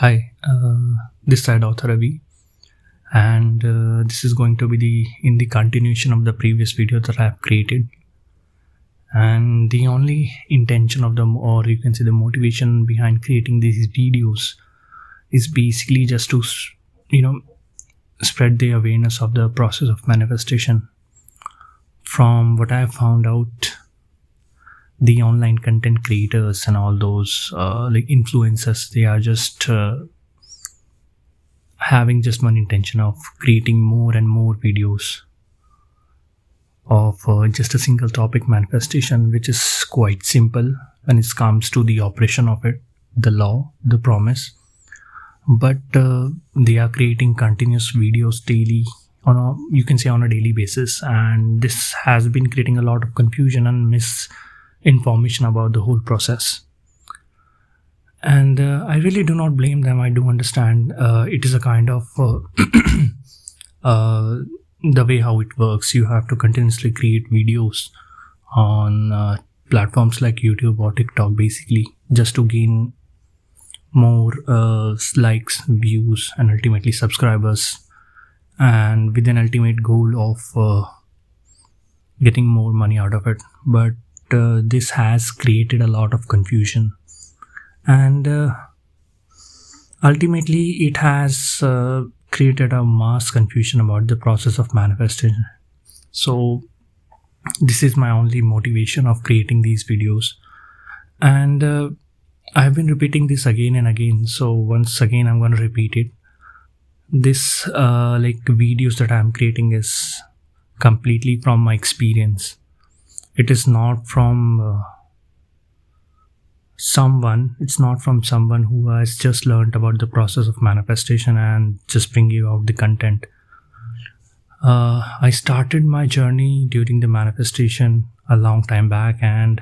Hi, this side author Ravi, and this is going to be the continuation of the previous video that I have created. And the only intention of them, or you can say the motivation behind creating these videos, is basically just to, spread the awareness of the process of manifestation. From what I have found out, the online content creators and all those like influencers, they are just having just one intention of creating more and more videos of just a single topic manifestation, which is quite simple when it comes to the operation of it, the law, the promise. But they are creating continuous videos daily you can say on a daily basis, and this has been creating a lot of confusion and misinformation about the whole process. And I really do not blame them. I do understand it is a kind of the way how it works. You have to continuously create videos on platforms like YouTube or TikTok, basically just to gain more likes, views, and ultimately subscribers, and with an ultimate goal of getting more money out of it. But this has created a lot of confusion, and ultimately it has created a mass confusion about the process of manifestation. So this is my only motivation of creating these videos, and I've been repeating this again and again, so once again I'm going to repeat it. This like videos that I'm creating is completely from my experience. It is not from it's not from someone who has just learned about the process of manifestation and just bring you out the content. I started my journey during the manifestation a long time back, and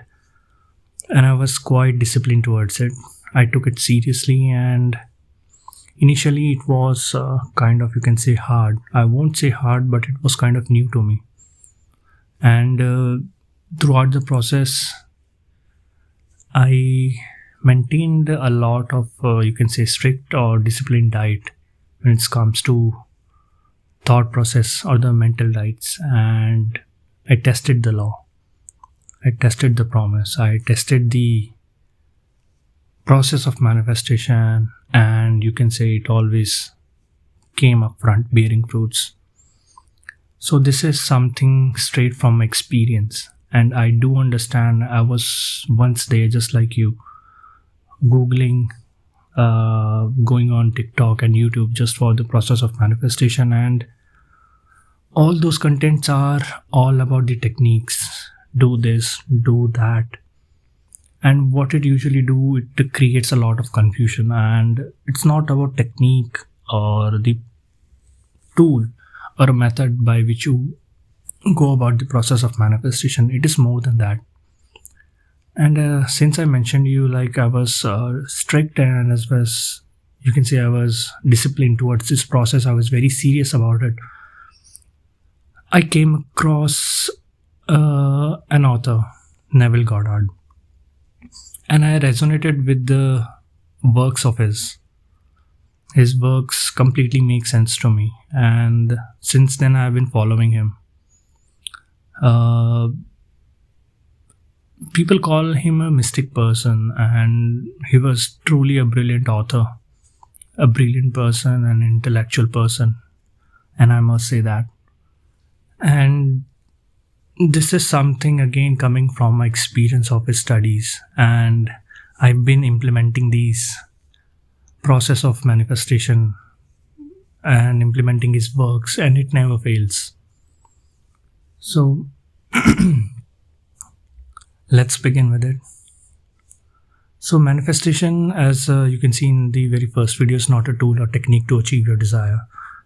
I was quite disciplined towards it. I took it seriously, and initially it was kind of, you can say, hard. I won't say hard, but it was kind of new to me. And throughout the process, I maintained a lot of, you can say, strict or disciplined diet when it comes to thought process or the mental diets. And I tested the law. I tested the promise. I tested the process of manifestation, and you can say it always came up front bearing fruits. So this is something straight from my experience, and I do understand. I was once there, just like you, googling, going on TikTok and YouTube just for the process of manifestation, and all those contents are all about the techniques. Do this, do that. And what it usually do, it creates a lot of confusion, and it's not about technique or the tool or a method by which you go about the process of manifestation. It is more than that. And since I mentioned you, like, I was strict, and as well as you can say I was disciplined towards this process. I was very serious about it. I came across an author, Neville Goddard, and I resonated with the works of his. His works completely make sense to me, and since then I've been following him. People call him a mystic person, and he was truly a brilliant author, a brilliant person, an intellectual person, and I must say that. And this is something again coming from my experience of his studies, and I've been implementing these process of manifestation and implementing his works, and it never fails. So let's begin with it. So manifestation, as you can see in the very first video, is not a tool or technique to achieve your desire.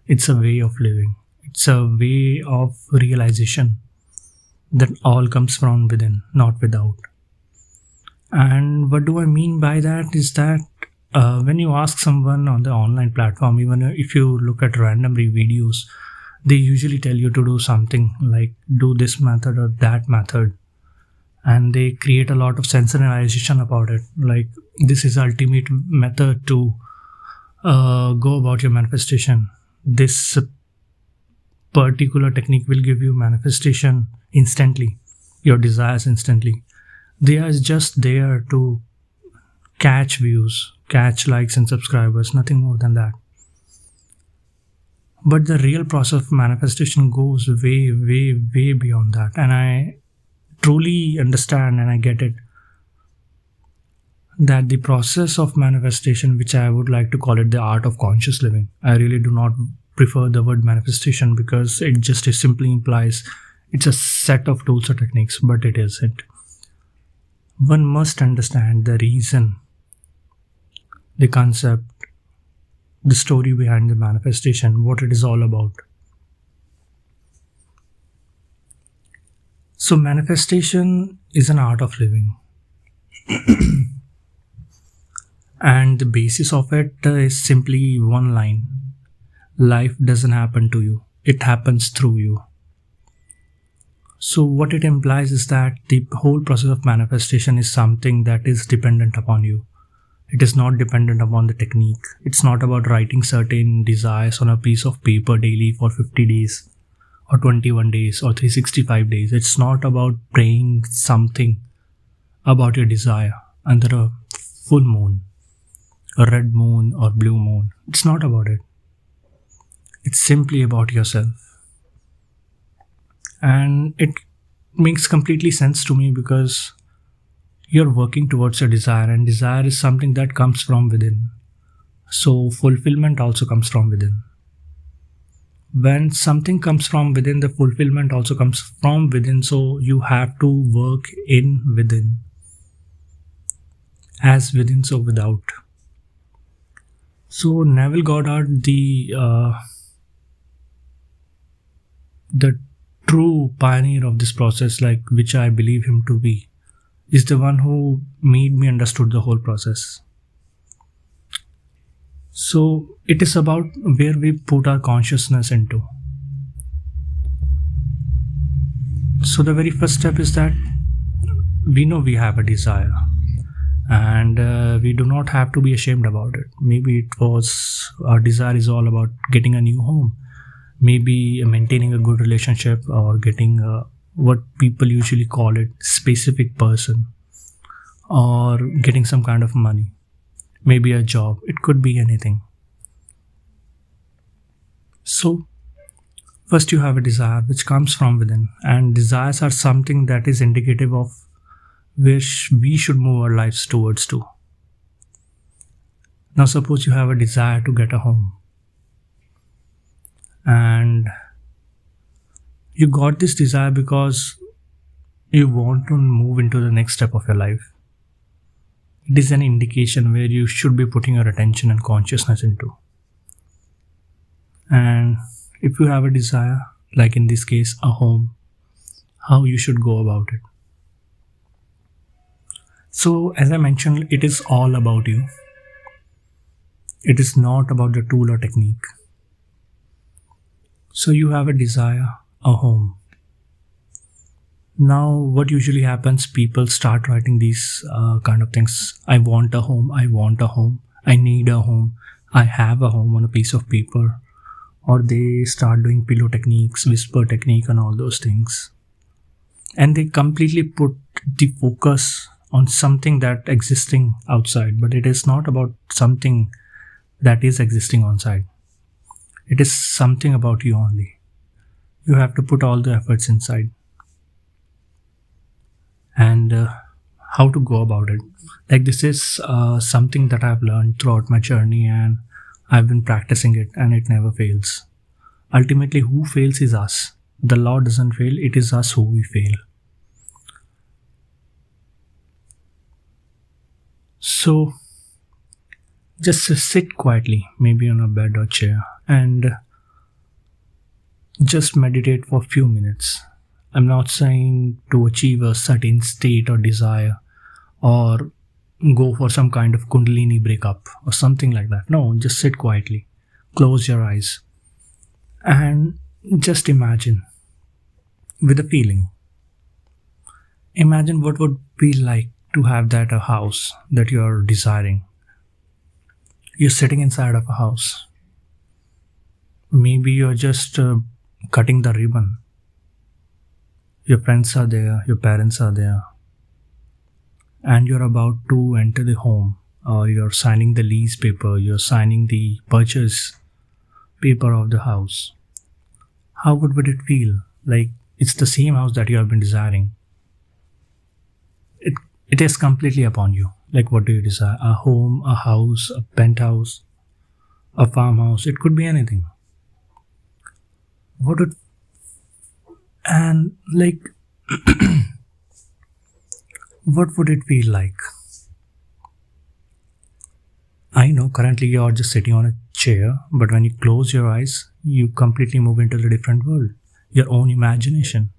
It's a way of living. It's a way of realization that all comes from within, not without. And what do I mean by that is that when you ask someone on the online platform, even if you look at random videos, they usually tell you to do something like do this method or that method, and they create a lot of sensationalization about it, like this is ultimate method to go about your manifestation. This particular technique will give you manifestation instantly, your desires instantly. They are just there to catch views, catch likes and subscribers, nothing more than that. But the real process of manifestation goes way, way, way beyond that. And I truly understand and I get it that the process of manifestation, which I would like to call it the art of conscious living, I really do not prefer the word manifestation because it just simply implies it's a set of tools or techniques, but it isn't. One must understand the reason, the concept, the story behind the manifestation, what it is all about. So, manifestation is an art of living. And the basis of it is simply one line: life doesn't happen to you, it happens through you. So, what it implies is that the whole process of manifestation is something that is dependent upon you. It is not dependent upon the technique. It's not about writing certain desires on a piece of paper daily for 50 days or 21 days or 365 days. It's not about praying something about your desire under a full moon, a red moon or blue moon. It's not about it. It's simply about yourself. And it makes completely sense to me because you're working towards a desire, and desire is something that comes from within. So fulfillment also comes from within. When something comes from within, the fulfillment also comes from within. So you have to work in within. As within, so without. So Neville Goddard, the true pioneer of this process, like which I believe him to be, is the one who made me understood the whole process. So it is about where we put our consciousness into. So the very first step is that we know we have a desire, and we do not have to be ashamed about it. Maybe it was our desire is all about getting a new home, maybe maintaining a good relationship, or getting what people usually call it specific person, or getting some kind of money, maybe a job. It could be anything. So first you have a desire which comes from within, and desires are something that is indicative of where we should move our lives towards to. Now suppose you have a desire to get a home, and you got this desire because you want to move into the next step of your life. It is an indication where you should be putting your attention and consciousness into. And if you have a desire, like in this case, a home, how you should go about it. So, as I mentioned, it is all about you. It is not about the tool or technique. So, you have a desire, a home. Now, what usually happens, people start writing these kind of things. I want a home, I want a home, I need a home, I have a home on a piece of paper. Or they start doing pillow techniques, whisper technique and all those things. And they completely put the focus on something that existing outside, but it is not about something that is existing outside. It is something about you only. You have to put all the efforts inside. And how to go about it. Like this is something that I've learned throughout my journey, and I've been practicing it, and it never fails. Ultimately, who fails is us. The law doesn't fail, it is us who we fail. So, just sit quietly, maybe on a bed or chair, and just meditate for a few minutes. I'm not saying to achieve a certain state or desire, or go for some kind of Kundalini breakup or something like that. No, just sit quietly, close your eyes, and just imagine with a feeling. Imagine what would be like to have that a house that you are desiring. You're sitting inside of a house. Maybe you're just cutting the ribbon. Your friends are there, your parents are there, and you're about to enter the home, or you're signing the lease paper, you're signing the purchase paper of the house. How would it feel? Like it's the same house that you have been desiring. It, it is completely upon you. Like, what do you desire? A home, a house, a penthouse, a farmhouse. It could be anything. What would, and like, what would it feel like? I know currently you're just sitting on a chair, but when you close your eyes, you completely move into a different world, your own imagination.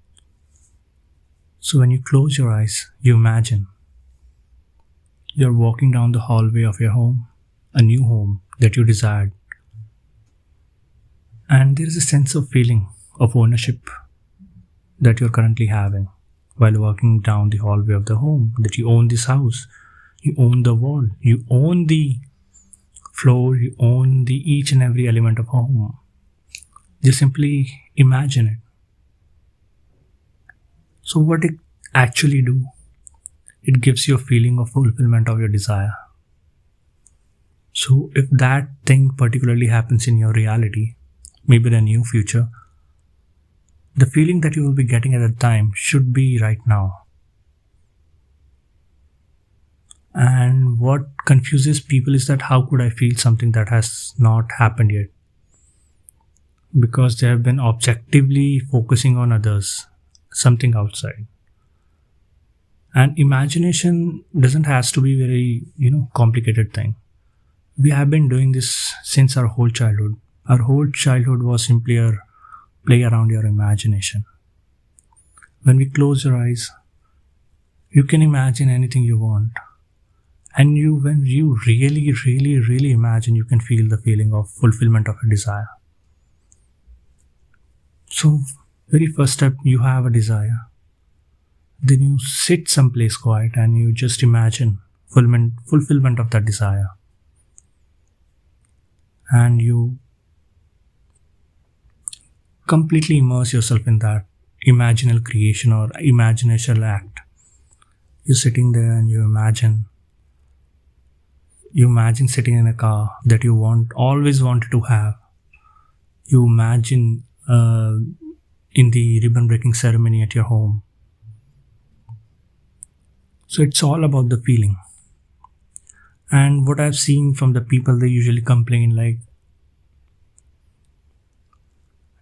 So when you close your eyes, you imagine you're walking down the hallway of your home, a new home that you desired. And there is a sense of feeling of ownership that you're currently having while walking down the hallway of the home, that you own this house, you own the wall, you own the floor, you own the each and every element of home. Just simply imagine it. So what it actually do? It gives you a feeling of fulfillment of your desire. So if that thing particularly happens in your reality, maybe the new future, the feeling that you will be getting at that time should be right now. And what confuses people is that how could I feel something that has not happened yet? Because they have been objectively focusing on others, something outside. And imagination doesn't has to be very, complicated thing. We have been doing this since our whole childhood. Our whole childhood was simply a play around your imagination. When we close your eyes, you can imagine anything you want. And when you really, really, really imagine, you can feel the feeling of fulfillment of a desire. So, very first step, you have a desire. Then you sit someplace quiet and you just imagine fulfillment of that desire. And you completely immerse yourself in that imaginal creation or imaginational act. You're sitting there and you imagine sitting in a car that you always wanted to have. You imagine in the ribbon breaking ceremony at your home. So it's all about the feeling. And what I've seen from the people, they usually complain like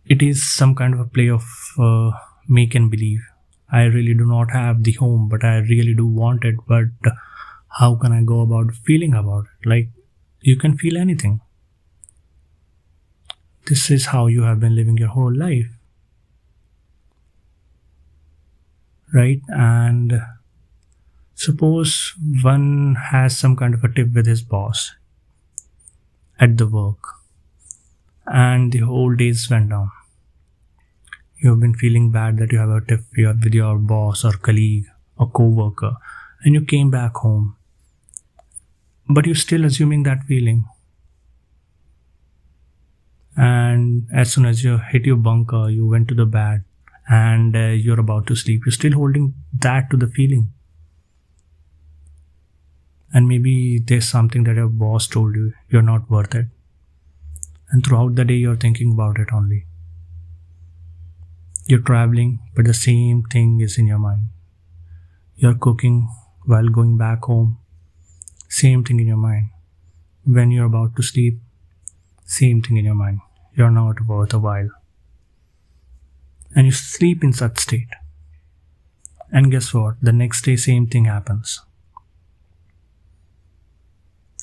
it is some kind of a play of make and believe. I really do not have the home, but I really do want it. But how can I go about feeling about it? Like, you can feel anything. This is how you have been living your whole life. Right? And suppose one has some kind of a tip with his boss at the work, and the whole days went down. You have been feeling bad that you have a tiff with your boss or colleague or co-worker, and you came back home. But you're still assuming that feeling. And as soon as you hit your bunker, you went to the bed and you're about to sleep, you're still holding that to the feeling. And maybe there's something that your boss told you, you're not worth it. And throughout the day, you're thinking about it only. You're traveling, but the same thing is in your mind. You're cooking while going back home, same thing in your mind. When you're about to sleep, same thing in your mind. You're not worth a while. And you sleep in such state. And guess what? The next day, same thing happens.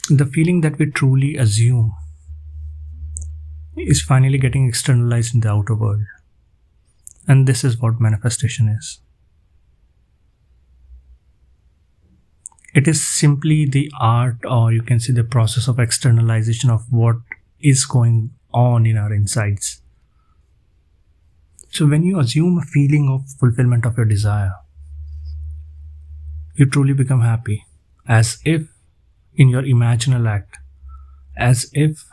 The feeling that we truly assume is finally getting externalized in the outer world. And this is what manifestation is. It is simply the art, or you can say the process of externalization of what is going on in our insides. So when you assume a feeling of fulfillment of your desire, you truly become happy, as if in your imaginal act, as if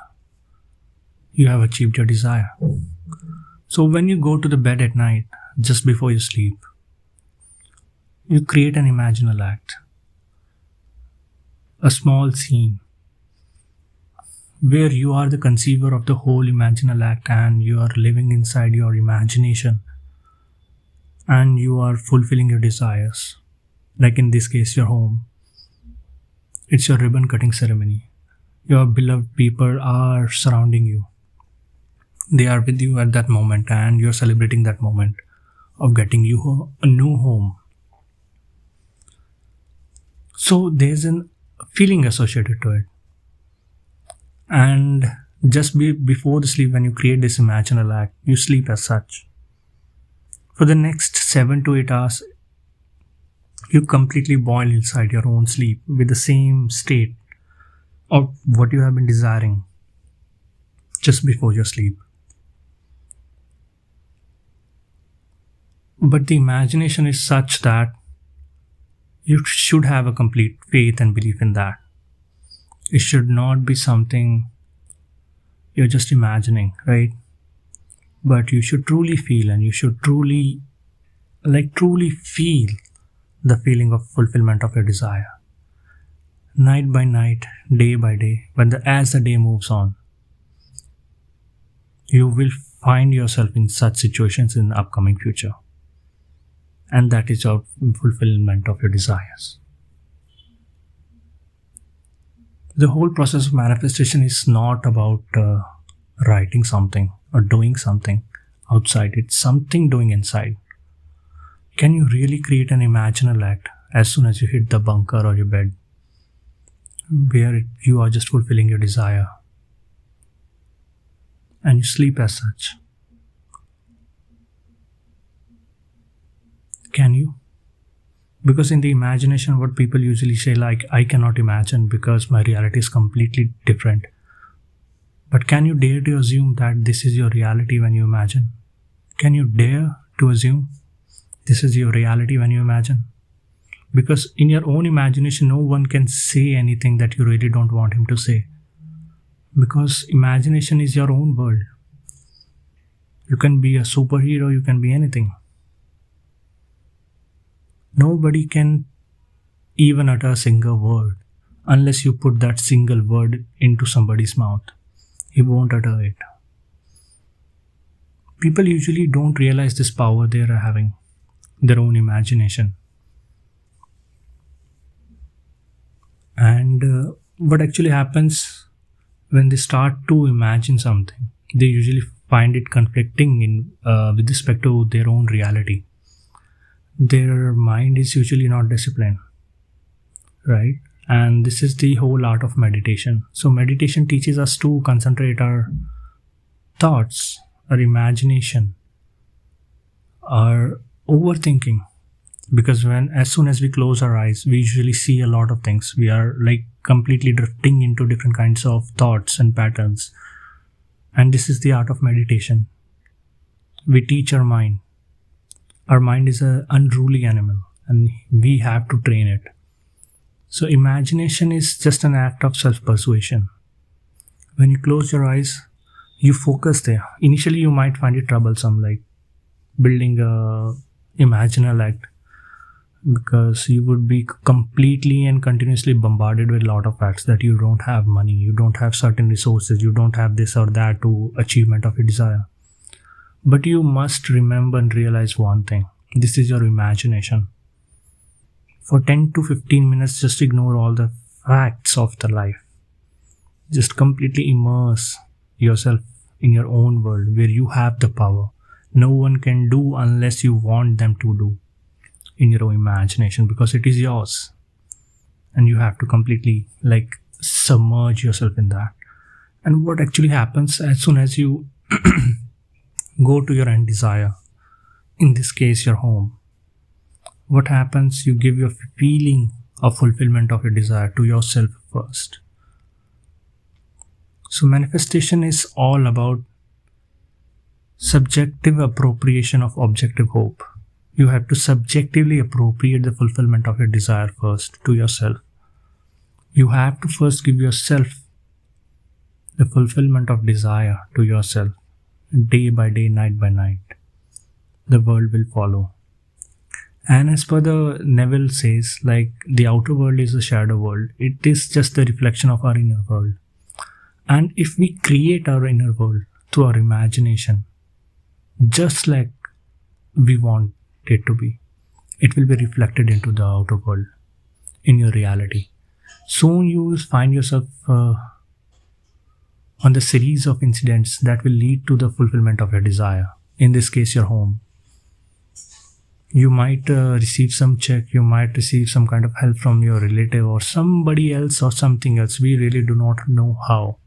you have achieved your desire. So when you go to the bed at night, just before you sleep, you create an imaginal act, a small scene where you are the conceiver of the whole imaginal act and you are living inside your imagination and you are fulfilling your desires. Like in this case, your home. It's your ribbon cutting ceremony. Your beloved people are surrounding you. They are with you at that moment and you're celebrating that moment of getting you a new home. So there's a feeling associated to it. And just before the sleep, when you create this imaginal act, you sleep as such. For the next 7 to 8 hours, you completely boil inside your own sleep with the same state of what you have been desiring just before your sleep. But the imagination is such that you should have a complete faith and belief in that. It should not be something you're just imagining, right? But you should truly feel and you should truly feel the feeling of fulfillment of your desire. Night by night, day by day, as the day moves on, you will find yourself in such situations in the upcoming future. And that is your fulfillment of your desires. The whole process of manifestation is not about writing something or doing something outside. It's something doing inside. Can you really create an imaginal act as soon as you hit the bunker or your bed where you are just fulfilling your desire and you sleep as such? Can you? Because in the imagination, what people usually say, like, I cannot imagine because my reality is completely different. But can you dare to assume that this is your reality when you imagine? Can you dare to assume this is your reality when you imagine? Because in your own imagination, no one can say anything that you really don't want him to say. Because imagination is your own world. You can be a superhero, you can be anything. Nobody can even utter a single word unless you put that single word into somebody's mouth. He won't utter it. People usually don't realize this power they are having, their own imagination. And what actually happens when they start to imagine something, they usually find it conflicting with respect to their own reality. Their mind is usually not disciplined, right? And this is the whole art of meditation. So meditation teaches us to concentrate our thoughts, our imagination, our overthinking. Because as soon as we close our eyes, we usually see a lot of things. We are like completely drifting into different kinds of thoughts and patterns. And this is the art of meditation. We teach our mind. Our mind is an unruly animal and we have to train it. So imagination is just an act of self-persuasion. When you close your eyes, you focus there. Initially, you might find it troublesome, like building a imaginal act, because you would be completely and continuously bombarded with a lot of facts that you don't have money, you don't have certain resources, you don't have this or that to achievement of your desire. But you must remember and realize one thing. This is your imagination. For 10 to 15 minutes, just ignore all the facts of the life. Just completely immerse yourself in your own world where you have the power. No one can do unless you want them to do in your own imagination, because it is yours. And you have to completely submerge yourself in that. And what actually happens as soon as you go to your end desire, in this case your home, what happens? You give your feeling of fulfillment of your desire to yourself first. So manifestation is all about subjective appropriation of objective hope. You have to subjectively appropriate the fulfillment of your desire first to yourself. You have to first give yourself the fulfillment of desire to yourself, day by day, night by night, the world will follow. And as per the Neville says, like the outer world is a shadow world. It is just the reflection of our inner world. And if we create our inner world through our imagination, just like we want it to be, it will be reflected into the outer world, in your reality. Soon you will find yourself on the series of incidents that will lead to the fulfillment of your desire. In this case, your home. You might receive some check, you might receive some kind of help from your relative or somebody else or something else. We really do not know how.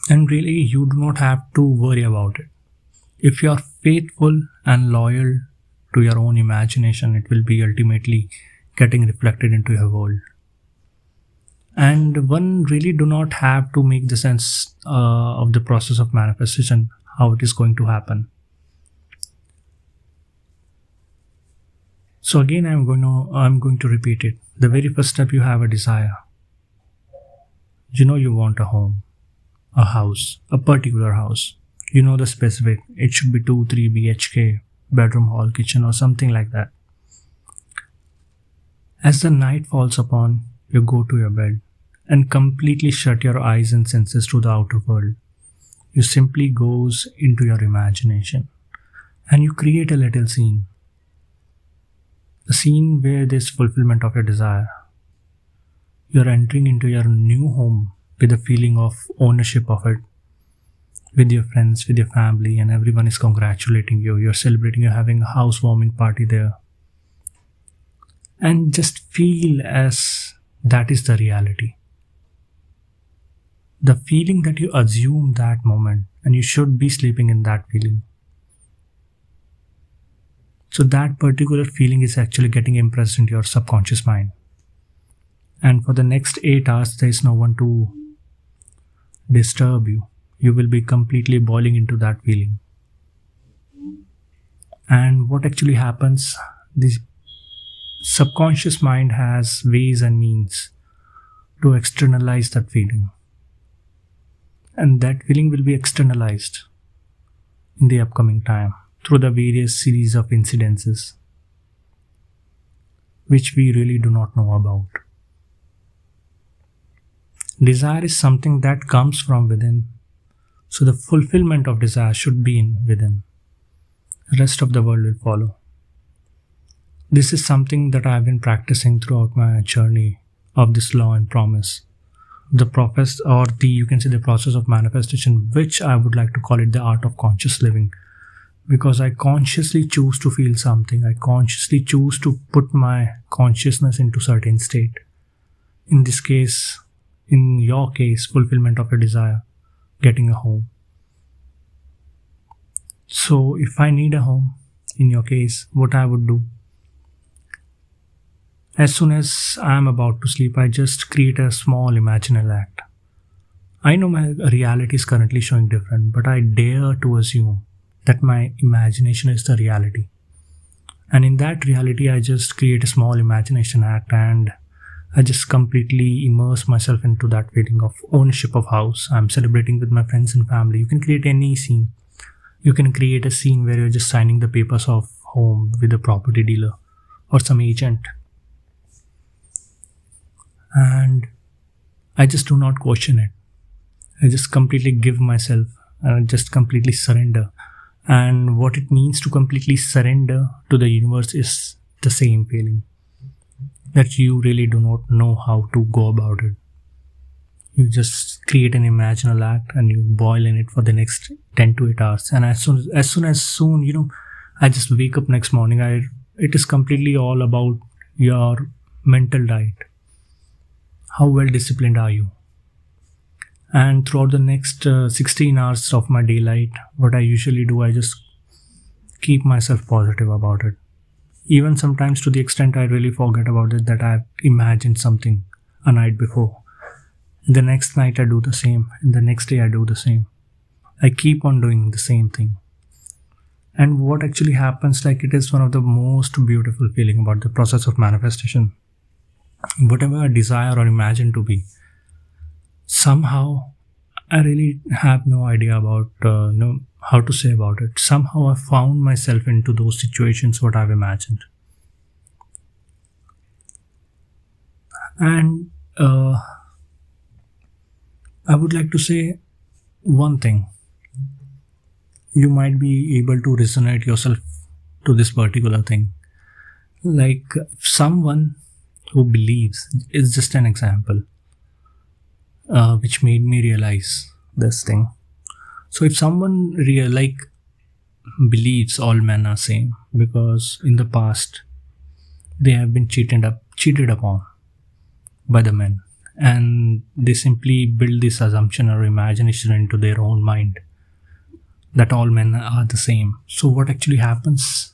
And really, you do not have to worry about it. If you are faithful and loyal to your own imagination, it will be ultimately getting reflected into your world. And one really do not have to make the sense of the process of manifestation, how it is going to happen. So again, I'm going to repeat it. The very first step, you have a desire. You know you want a home, a house, a particular house. You know the specific. It should be 2-3 BHK, bedroom, hall, kitchen, or something like that. As the night falls upon, you go to your bed and completely shut your eyes and senses to the outer world. You simply goes into your imagination and you create a little scene. A scene where there's fulfillment of your desire. You're entering into your new home with a feeling of ownership of it, with your friends, with your family, and everyone is congratulating you. You're celebrating, you're having a housewarming party there. And just feel as that is the reality. The feeling that you assume that moment, and you should be sleeping in that feeling. So that particular feeling is actually getting impressed into your subconscious mind. And for the next 8 hours, there is no one to disturb you. You will be completely boiling into that feeling. And what actually happens, the subconscious mind has ways and means to externalize that feeling. And that feeling will be externalized in the upcoming time through the various series of incidences which we really do not know about. Desire is something that comes from within, so the fulfillment of desire should be within. The rest of the world will follow. This is something that I have been practicing throughout my journey of this law and promise. The process, or you can say the process of manifestation, which I would like to call it the art of conscious living. Because I consciously choose to feel something. I consciously choose to put my consciousness into certain state. In this case, in your case, fulfillment of a desire, getting a home. So if I need a home, in your case, what I would do, as soon as I am about to sleep, I just create a small imaginal act. I know my reality is currently showing different, but I dare to assume that my imagination is the reality. And in that reality, I just create a small imagination act and I just completely immerse myself into that feeling of ownership of house. I'm celebrating with my friends and family. You can create any scene. You can create a scene where you're just signing the papers of home with a property dealer or some agent. And I just do not question it. I just completely give myself, just completely surrender. And what it means to completely surrender to the universe is the same feeling. That you really do not know how to go about it. You just create an imaginal act and you boil in it for the next 10 to 8 hours. And as soon, I just wake up next morning. It is completely all about your mental diet. How well disciplined are you? And throughout the next 16 hours of my daylight, what I usually do, I just keep myself positive about it. Even sometimes to the extent I really forget about it, that I've imagined something a night before. The next night I do the same, and the next day I do the same. I keep on doing the same thing. And what actually happens, like it is one of the most beautiful feeling about the process of manifestation. Whatever I desire or imagine to be, Somehow, I really have no idea about how to say about it. Somehow, I found myself into those situations what I've imagined, and I would like to say one thing. You might be able to resonate yourself to this particular thing. Like someone who believes is just an example, which made me realize this thing. So if someone believes all men are same because in the past they have been cheated upon by the men, and they simply build this assumption or imagination into their own mind that all men are the same. So what actually happens,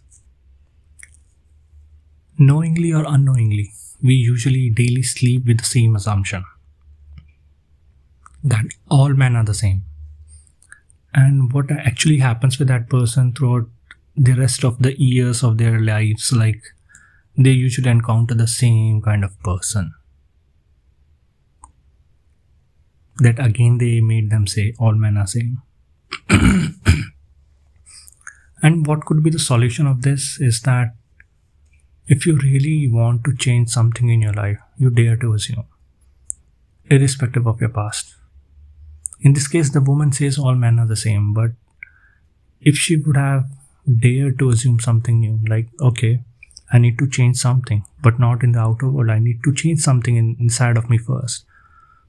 knowingly or unknowingly, we usually daily sleep with the same assumption that all men are the same. And what actually happens with that person throughout the rest of the years of their lives, like they usually encounter the same kind of person that again they made them say all men are same. And what could be the solution of this is that if you really want to change something in your life, you dare to assume, irrespective of your past. In this case, the woman says all men are the same, but if she would have dared to assume something new, like, okay, I need to change something, but not in the outer world, I need to change something inside of me first.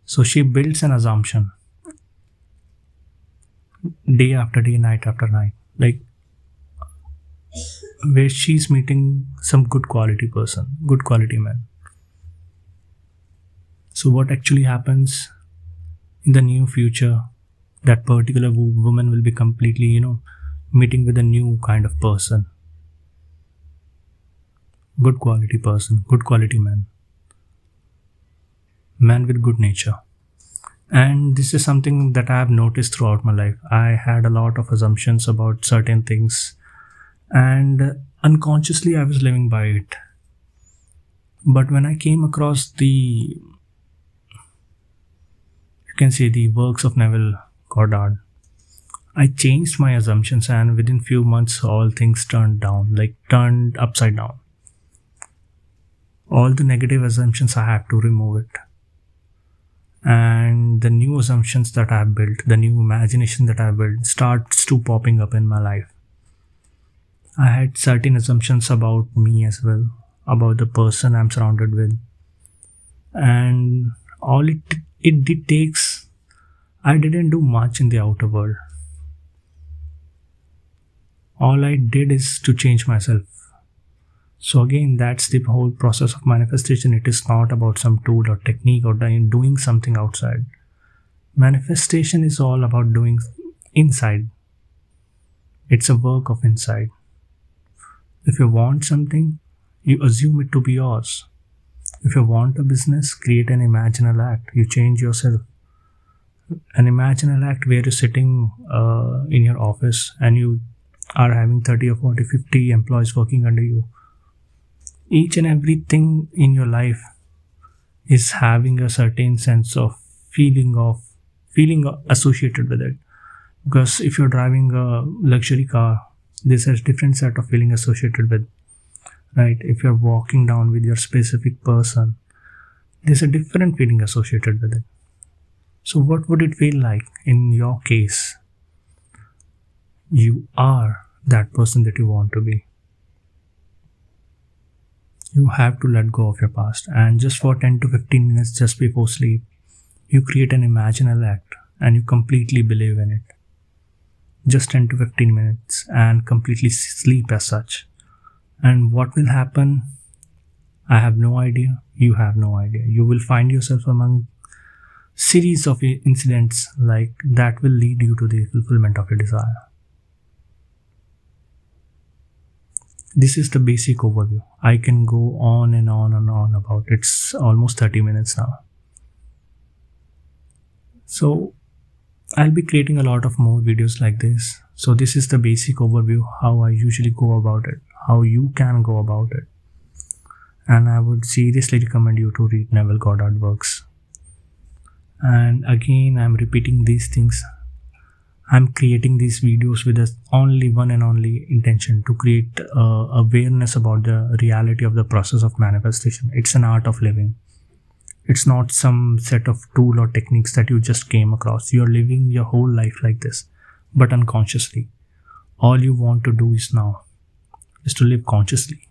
So she builds an assumption day after day, night after night, like where she's meeting some good quality person, good quality man. So what actually happens in the near future, that particular woman will be completely, meeting with a new kind of person, good quality person, good quality man with good nature. And this is something that I have noticed throughout my life. I had a lot of assumptions about certain things, and unconsciously I was living by it. But when I came across the works of Neville Goddard, I changed my assumptions, and within few months all things turned upside down. All the negative assumptions, I have to remove it, and the new assumptions that I have built, the new imagination that I have built starts to popping up in my life. I had certain assumptions about me as well, about the person I'm surrounded with, and all it takes, I didn't do much in the outer world. All I did is to change myself. So again, that's the whole process of manifestation. It is not about some tool or technique or doing something outside. Manifestation is all about doing inside. It's a work of inside. If you want something, you assume it to be yours. If you want a business, create an imaginal act. You change yourself. An imaginal act where you're sitting in your office and you are having 30 or 40, 50 employees working under you. Each and everything in your life is having a certain sense of feeling associated with it. Because if you're driving a luxury car, there's a different set of feeling associated with, right? If you're walking down with your specific person, there's a different feeling associated with it. So what would it feel like in your case? You are that person that you want to be. You have to let go of your past, and just for 10 to 15 minutes just before sleep, you create an imaginal act and you completely believe in it. Just 10 to 15 minutes and completely sleep as such. And what will happen? I have no idea. You have no idea. You will find yourself among series of incidents like that will lead you to the fulfillment of your desire. This is the basic overview. I can go on and on and on about it. It's almost 30 minutes now. So I'll be creating a lot of more videos like this. So this is the basic overview, how I usually go about it, how you can go about it. And I would seriously recommend you to read Neville Goddard works. And again, I'm repeating these things. I'm creating these videos with only one and only intention to create awareness about the reality of the process of manifestation. It's an art of living. It's not some set of tool or techniques that you just came across. You're living your whole life like this, but unconsciously. All you want to do is now is to live consciously.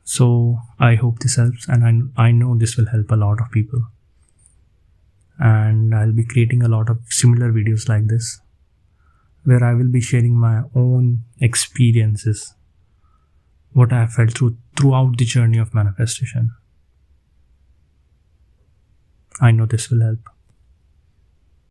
So I hope this helps, and I know this will help a lot of people. And I'll be creating a lot of similar videos like this, where I will be sharing my own experiences, what I have felt throughout the journey of manifestation. I know this will help.